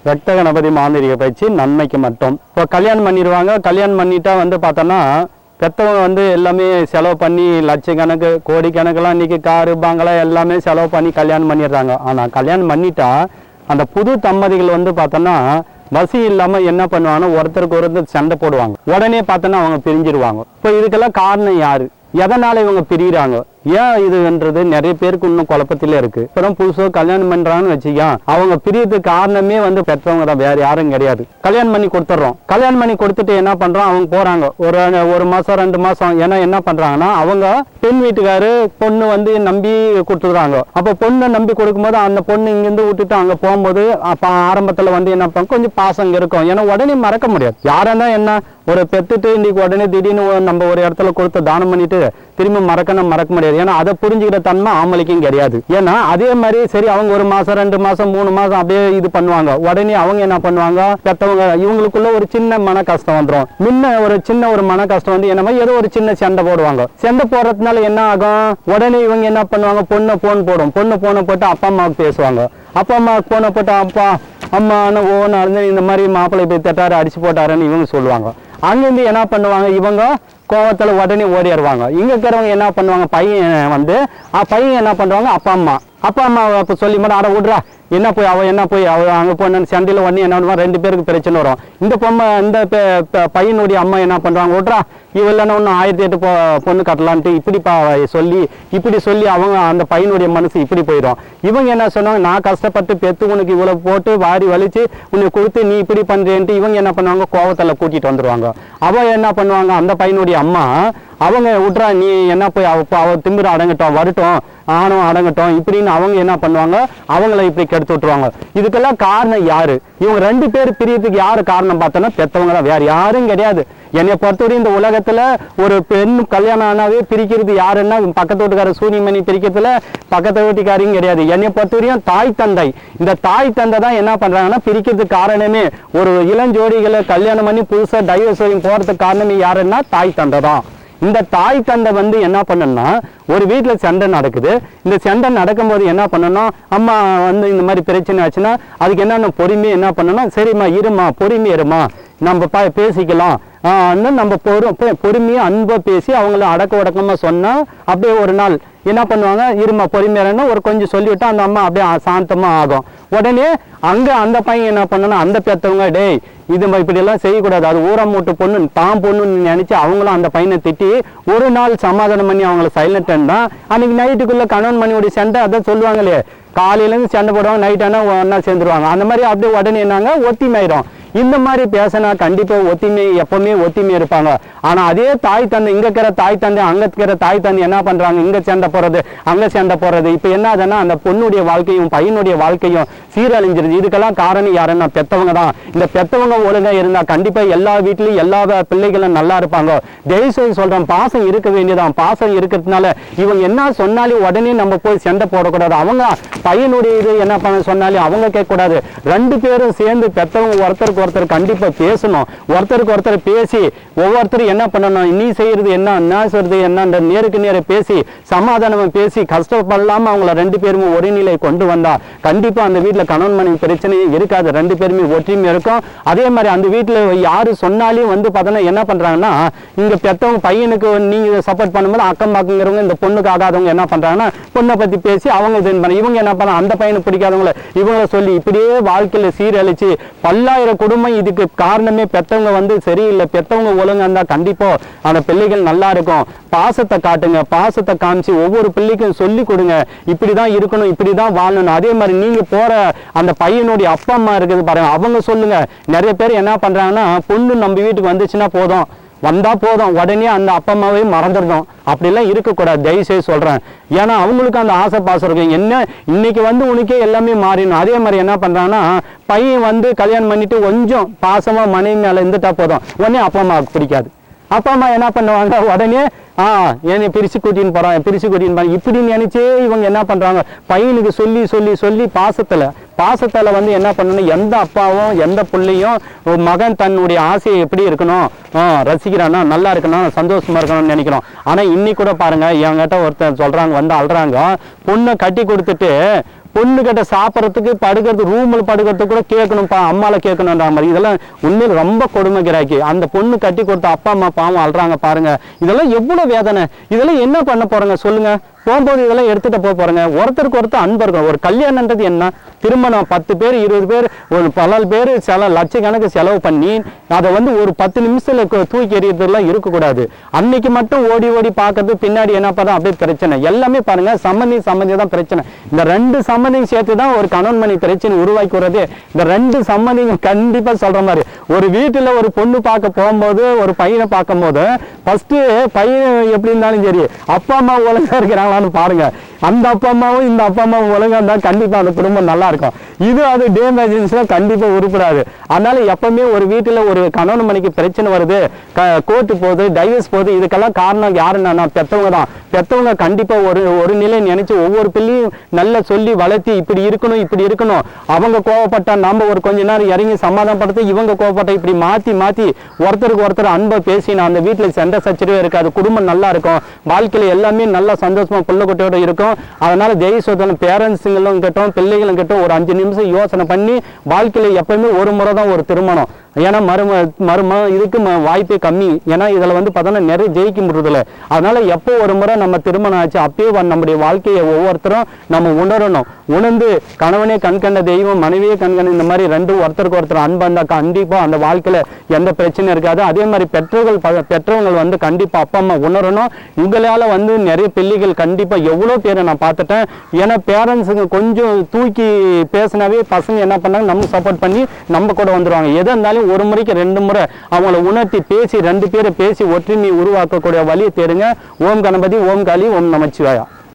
ரத்த கணபதி மாந்திரிக பயிற்சி நன்மைக்கு மட்டும். இப்போ கல்யாணம் பண்ணிடுவாங்க. கல்யாணம் பண்ணிட்டா வந்து பார்த்தோன்னா பெற்றவங்க வந்து எல்லாமே செலவு பண்ணி லட்சக்கணக்கு கோடிக்கணக்கெல்லாம் இன்றைக்கி காரு பங்களா எல்லாமே செலவு பண்ணி கல்யாணம் பண்ணிடுறாங்க. ஆனால் கல்யாணம் பண்ணிட்டா அந்த புது தம்பதிகள் வந்து பார்த்தோன்னா வசி இல்லாமல் என்ன பண்ணுவாங்கன்னா ஒருத்தருக்கு ஒருத்தர் சண்டை போடுவாங்க. உடனே பார்த்தோன்னா அவங்க பிரிஞ்சிருவாங்க. இப்போ இதுக்கெல்லாம் காரணம் யார், எதனால் இவங்க பிரிகிறாங்க, ஏன் இதுன்றது நிறைய பேருக்கு இன்னும் குழப்பத்திலே இருக்கு. இப்பதான் புதுசோ கல்யாணம் பண்றாங்கன்னு வச்சுக்கா, அவங்க பிரியறதுக்கு காரணமே வந்து பெற்றவங்க தான், வேற யாரும் கிடையாது. கல்யாணம் பண்ணி கொடுத்துட்றோம். கல்யாணம் பண்ணி கொடுத்துட்டு என்ன பண்றோம், அவங்க போறாங்க ஒரு மாசம் 2 மாசம். ஏன்னா என்ன பண்றாங்கன்னா அவங்க பெண் வீட்டுக்காரு பொண்ணு வந்து நம்பி கொடுத்துடுறாங்க. அப்ப பொண்ணை நம்பி கொடுக்கும்போது அந்த பொண்ணு இங்கிருந்து விட்டுட்டு அங்க போகும்போது ஆரம்பத்துல வந்து என்ன பண்ண கொஞ்சம் பாசம் இருக்கும். ஏன்னா உடனே மறக்க முடியாது. யாரா என்ன ஒரு பெத்துட்டு இன்னைக்கு உடனே திடீர்னு நம்ம ஒரு இடத்துல கொடுத்து தானம் பண்ணிட்டு திரும்ப மறக்க முடியாது. ஏன்னா அதை புரிஞ்சுக்கிற தன்மை ஆம்பளைக்கும் கிடையாது. ஏன்னா அதே மாதிரி சரி அவங்க 1 மாசம் 2 மாசம் 3 மாசம் அப்படியே இது பண்ணுவாங்க. உடனே அவங்க என்ன பண்ணுவாங்க, பெற்றவங்க இவங்களுக்குள்ள ஒரு சின்ன மன கஷ்டம் வந்துடும். முன்ன ஒரு சின்ன ஒரு மன கஷ்டம் வந்து என்னமா ஏதோ ஒரு சின்ன சண்டை போடுவாங்க. சண்டை போடுறதுனால என்ன ஆகும், உடனே இவங்க என்ன பண்ணுவாங்க, பொண்ணை போன் போட்டு அப்பா அம்மாவுக்கு பேசுவாங்க. அப்பா அம்மாவுக்கு போனை போட்டு அப்பா அம்மான்னு ஓன இந்த மாதிரி மாப்பிள்ளை போய் தட்டாரு அடிச்சு போட்டாருன்னு இவங்க சொல்லுவாங்க. அங்கிருந்து என்ன பண்ணுவாங்க, இவங்க கோவத்தில் உடனே ஓடிடுவாங்க. இங்கே இருக்கிறவங்க என்ன பண்ணுவாங்க, பையன் என்ன பண்ணுவாங்க, அப்பா அம்மா இப்போ சொல்லி மட்டும் அட விட்றா என்ன போய் அவள் அங்கே போன சண்டையில் உடனே என்ன பண்ணுவாங்க, 2 பேருக்கு பிரச்சனை வரும். இந்த பையனுடைய அம்மா என்ன பண்ணுவாங்க, விட்றா இவெல்லாம் ஒன்று 1008 பொண்ணு கட்டலான்ட்டு இப்படி சொல்லி அவங்க அந்த பையனுடைய மனசு இப்படி போயிடும். இவங்க என்ன சொன்னாங்க, நான் கஷ்டப்பட்டு பெற்று உனக்கு இவ்வளோ போட்டு வாரி வலிச்சு உன்னை கொடுத்து நீ இப்படி பண்ணுறேன்ட்டு இவங்க என்ன பண்ணுவாங்க, கோவத்தில் கூட்டிகிட்டு வந்துடுவாங்க. அவள் என்ன பண்ணுவாங்க, அந்த பையனுடைய அம்மா அவங்க விட்றா நீ என்ன போய் அவள் திமிர அடங்கட்டும் வரட்டும் ஆணும் அடங்கட்டும் இப்படின்னு அவங்க என்ன பண்ணுவாங்க, அவங்கள இப்படி கெடுத்து விட்டுருவாங்க. இதுக்கெல்லாம் காரணம் யாரு, இவங்க 2 பேர் பிரியத்துக்கு யாரு காரணம் பார்த்தோன்னா பெற்றவங்க தான், வேற யாரும் கிடையாது. என்னை பொறுத்தவரை இந்த உலகத்துல ஒரு பெண் கல்யாணம் ஆனாவே பிரிக்கிறது யாருன்னா பக்கத்து வீட்டுக்கார சூரியமணி பிரிக்கிறதுல பக்கத்து வீட்டுக்காரையும் கிடையாது. என்னை பொறுத்தவரையும் தாய் தந்தை, இந்த தாய் தந்தை தான் என்ன பண்றாங்கன்னா பிரிக்கிறதுக்கு காரணமே. ஒரு இளஞ்சோடிகளை கல்யாணம் பண்ணி புதுசா டைவர்ஸ் வரையும் போறதுக்கு காரணமே யாருன்னா தாய் தந்தை தான். இந்த தாய் தந்தை வந்து என்ன பண்ணணும்னா, ஒரு வீட்டில் சண்டை நடக்குது. இந்த சண்டை நடக்கும்போது என்ன பண்ணணும், அம்மா வந்து இந்த மாதிரி பிரச்சனை ஆச்சுன்னா அதுக்கு என்னென்ன பொறுமையை என்ன பண்ணணும், சரிம்மா இருமா பொறுமையா இருமா நம்ம பேசிக்கலாம் நம்ம பொறுமையாக அன்பை பேசி அவங்கள அடக்க உடக்கமாக சொன்னால் அப்படியே ஒரு நாள் என்ன பண்ணுவாங்க, இருமா பொறுமையாரன்னு ஒரு கொஞ்சம் சொல்லிவிட்டா அந்த அம்மா அப்படியே சாந்தமாக ஆகும். உடனே அங்கே அந்த பையன் என்ன பண்ணணும், அந்த பெற்றவங்க டேய் இது இப்படியெல்லாம் செய்யக்கூடாது, அது ஊரமூட்டு பொண்ணு தான் பொண்ணுன்னு நினச்சி அவங்களும் அந்த பையனை திட்டி ஒரு நாள் சமாதானம் பண்ணி அவங்கள சைலண்ட்னா அன்னைக்கு நைட்டுக்குள்ளே கணவன் மணியோடைய சண்டை அதான் சொல்லுவாங்களே, காலையிலேருந்து சண்டை போடுவாங்க, நைட் ஆனால் ஒன்றா சேர்ந்துருவாங்க. அந்த மாதிரி அப்படியே உடனே என்னங்க ஒத்திமையிடும். இந்த மாதிரி பேசினா கண்டிப்பாக எப்பவுமே ஒத்திமை இருப்பாங்க. ஆனால் அதே தாய் தந்தை இங்கே இருக்கிற தாய் தந்தை அங்கே இருக்கிற தாய் தந்தை என்ன பண்ணுறாங்க, இங்கே சண்டை போடுறது அங்கே சண்டை போடுறது. இப்போ என்ன ஆகுதுன்னா அந்த பொண்ணுடைய வாழ்க்கையும் பையனுடைய வாழ்க்கையும் சீரழிஞ்சிருது. இதுக்கெல்லாம் காரணம் யாருன்னா பெற்றவங்க தான். இந்த பெற்றவங்க ஒழுங்காக இருந்தால் கண்டிப்பாக எல்லா வீட்லையும் எல்லா பிள்ளைகளும் நல்லா இருப்பாங்க. தயவுசெய்து சொல்கிறேன், பாசம் இருக்க வேண்டியதான். பாசம் இருக்கிறதுனால இவங்க என்ன சொன்னாலும் உடனே நம்ம போய் சண்டை போடக்கூடாது. அவங்க பையனுடைய இது என்ன பண்ண சொன்னாலும் அவங்க கேட்கக்கூடாது. 2 பேரும் சேர்ந்து பெற்றவங்க ஒருத்தருக்கு ஒருத்தர் கண்டிப்பா பேசணும். ஒருத்தருக்கு ஒருத்தர் பேசி ஒவ்வொருத்தரும் என்ன பண்ணணும், நீ செய்யறது என்ன சொல்றது என்ன நேருக்கு நேர பேசி சமாதானமா பேசி கஷ்டப்படலாம அவங்கள 2 பேருமே ஒரே நிலை கொண்டு வந்தா கண்டிப்பா அந்த வீட்டுல கணவன் மனைவி பிரச்சனையும் இருக்காது. 2 பேருமே ஒற்றுமை இருக்கும். அதே மாதிரி அந்த வீட்டுல யாரு சொன்னாலும் வந்து பார்த்தோன்னா என்ன பண்றாங்கன்னா, இங்க பெற்றவங்க பையனுக்கு நீங்க சப்போர்ட் பண்ணும்போது அக்கம் பக்கங்கிறவங்க இந்த பொண்ணுக்கு ஆகாதவங்க என்ன பண்றாங்கன்னா பொண்ணை பத்தி பேசி அவங்க இவங்க என்ன பண்ண அந்த பையனுக்கு பிடிக்காதவங்களை இவங்களை சொல்லி இப்படியே வாழ்க்கையில சீரழிச்சு பல்லாயிரம் குடும்பம். இதுக்கு காரணமே பெற்றவங்க வந்து சரியில்லை. பெற்றவங்க ஒழுங்கா இருந்தா கண்டிப்பா அந்த பிள்ளைகள் நல்லா இருக்கும். பாசத்தை காட்டுங்க, பாசத்தை காமிச்சு ஒவ்வொரு பிள்ளைக்கும் சொல்லி கொடுங்க, இப்படிதான் இருக்கணும், இப்படிதான் வாழணும். அதே மாதிரி நீங்க போற அந்த பையனுடைய அப்பா அம்மா இருக்குது பாருங்க, அவங்க சொல்லுங்க. நிறைய பேர் என்ன பண்றாங்கன்னா, பொண்ணு நம்ம வீட்டுக்கு வந்துச்சுன்னா போதும் உடனே அந்த அப்பா அம்மாவையும் மறந்துடணும். அப்படிலாம் இருக்கக்கூடாது, தயவுசெய்து சொல்றேன். ஏன்னா அவங்களுக்கு அந்த ஆசை பாசம் இருக்கு. என்ன இன்னைக்கு வந்து உனக்கே எல்லாமே மாறிடும். அதே மாதிரி என்ன பண்றாங்கன்னா, பையன் வந்து கல்யாணம் பண்ணிட்டு கொஞ்சம் பாசமா மனைவி மேல இருந்துட்டா போதும், உடனே அப்பா அம்மாவுக்கு பிடிக்காது. அப்பா அம்மா என்ன பண்ணுவாங்க, உடனே என்னை பிரிச்சு கூட்டின்னு போறாங்க இப்படி நினைச்சே இவங்க என்ன பண்றாங்க, பையனுக்கு சொல்லி சொல்லி சொல்லி பாசத்துல வந்து என்ன பண்ணணும், எந்த அப்பாவும் எந்த பிள்ளையும் மகன் தன்னுடைய ஆசையை எப்படி இருக்கணும் ரசிக்கிறானா, நல்லா இருக்கணும், சந்தோஷமா இருக்கணும்னு நினைக்கிறோம். ஆனா இன்னைக்கு கூட பாருங்க, என்கிட்ட ஒருத்தர் சொல்றாங்க வந்து அழுறாங்க, பொண்ணை கட்டி கொடுத்துட்டு பொண்ணு கிட்ட சாப்பிட்றதுக்கு படுக்கிறது ரூமில் படுக்கிறதுக்கு கூட கேட்கணும்ப்பா அம்மால கேட்கணுன்ற மாதிரி இதெல்லாம் உண்மையில் ரொம்ப கொடுமைக்கிறாக்கி. அந்த பொண்ணு கட்டி கொடுத்த அப்பா அம்மா பாவம் அழுறாங்க பாருங்க. இதெல்லாம் எவ்வளோ வேதனை. இதெல்லாம் என்ன பண்ண போறாங்க சொல்லுங்க. போகும்போது இதெல்லாம் எடுத்துட்டு போறாங்க. ஒருத்தருக்கு ஒருத்தர் அன்பு இருக்கும். ஒரு கல்யாணன்றது என்ன, திருமணம் 10 பேர் 20 பேர் ஒரு பல பேர் லட்சக்கணக்கு செலவு பண்ணி அதை வந்து ஒரு 10 நிமிஷத்துல தூக்கி எறியறதுலாம் இருக்கக்கூடாது. அன்னைக்கு மட்டும் ஓடி ஓடி பார்க்கறது பின்னாடி என்ன பார்த்தா அப்படியே பிரச்சனை. எல்லாமே பாருங்க சம்மந்தி தான் பிரச்சனை. இந்த 2 சம்மந்தியும் சேர்த்து தான் ஒரு கணவன் மணி பிரச்சனை உருவாக்கி வர்றது. இந்த 2 சம்மந்தியும் கண்டிப்பா சொல்ற மாதிரி ஒரு வீட்டுல ஒரு பொண்ணு பார்க்க போகும்போது ஒரு பையனை பார்க்கும் போது ஃபர்ஸ்ட் பையன் எப்படி இருந்தாலும் சரி அப்பா அம்மா ஒழுங்கா இருக்கிறாங்களான்னு பாருங்க. அந்த அப்பா அம்மாவும் இந்த அப்பா அம்மாவும் ஒழுங்கா இருந்தா கண்டிப்பா அந்த குடும்பம் நல்லா இருக்கும். இது அது டேமேஜ்னா கண்டிப்பா உருப்படாது. அதனால எப்பவுமே ஒரு வீட்டுல ஒரு கணவன் மணிக்கு பிரச்சனை வருது, கோர்ட்டு போகுது, டைவர்ஸ் போகுது, இதுக்கெல்லாம் காரணம் யாருன்னா பெத்தவங்க தான். பெத்தவங்க கண்டிப்பா ஒரு நிலை நினைச்சு ஒவ்வொரு பிள்ளையும் நல்லா சொல்லி வளர்த்தி இப்படி இருக்கணும். அவங்க கோவப்பட்டா நம்ம ஒரு கொஞ்ச நேரம் இறங்கி சமாதானப்படுத்தி, இவங்க கோவப்பட்டா இப்படி மாத்தி ஒருத்தருக்கு ஒருத்தர் அன்பை பேசினா அந்த வீட்டுல சண்டை சச்சரவே இருக்காது. குடும்பம் நல்லா இருக்கும். வாழ்க்கையில எல்லாமே நல்லா சந்தோஷமா புள்ள குட்டியோட இருக்கும். அதனால தெய்வ பேரண்ட்ஸுங்களும் கிட்டும் பிள்ளைகளும் கிட்டும் ஒரு 5 நிமிஷம் யோசனை பண்ணி வாழ்க்கையில எப்பவுமே ஒரு முறை தான் ஒரு திருமணம். ஏன்னா மரும இதுக்கு வாய்ப்பே கம்மி. ஏன்னா இதுல வந்து பார்த்தோன்னா நிறைய ஜெயிக்க முடியறதில்ல. அதனால எப்போ ஒரு முறை நம்ம திருமணம் ஆச்சு அப்பயே நம்முடைய வாழ்க்கையை ஒவ்வொருத்தரும் நம்ம உணரணும். உணர்ந்து கணவனே கண்கண்ட தெய்வம் மனைவியே கண்கண்ட இந்த மாதிரி 2 ஒருத்தருக்கு ஒருத்தர் அன்பு இருந்தா கண்டிப்பா அந்த வாழ்க்கையில எந்த பிரச்சனையும் இருக்காது. அதே மாதிரி பெற்றவங்கள் வந்து கண்டிப்பா அப்பா அம்மா உணரணும். உங்களால வந்து நிறைய பிள்ளைகள் கண்டிப்பா எவ்வளோ பேரை நான் பார்த்துட்டேன். ஏன்னா பேரண்ட்ஸுங்க கொஞ்சம் தூக்கி பேசினாவே பசங்க என்ன பண்ணாங்க நம்ம சப்போர்ட் பண்ணி நம்ம கூட வந்துடுவாங்க. எதை இருந்தாலும் ஒரு முறைக்கு 2 முறை அவங்கள உணர்த்தி பேசி 2 பேரை பேசி ஒற்றுமை உருவாக்கக்கூடிய வழியை தேடுங்க. ஓம் கணபதி, ஓம் காளி, ஓம் நமச்சிவாயா.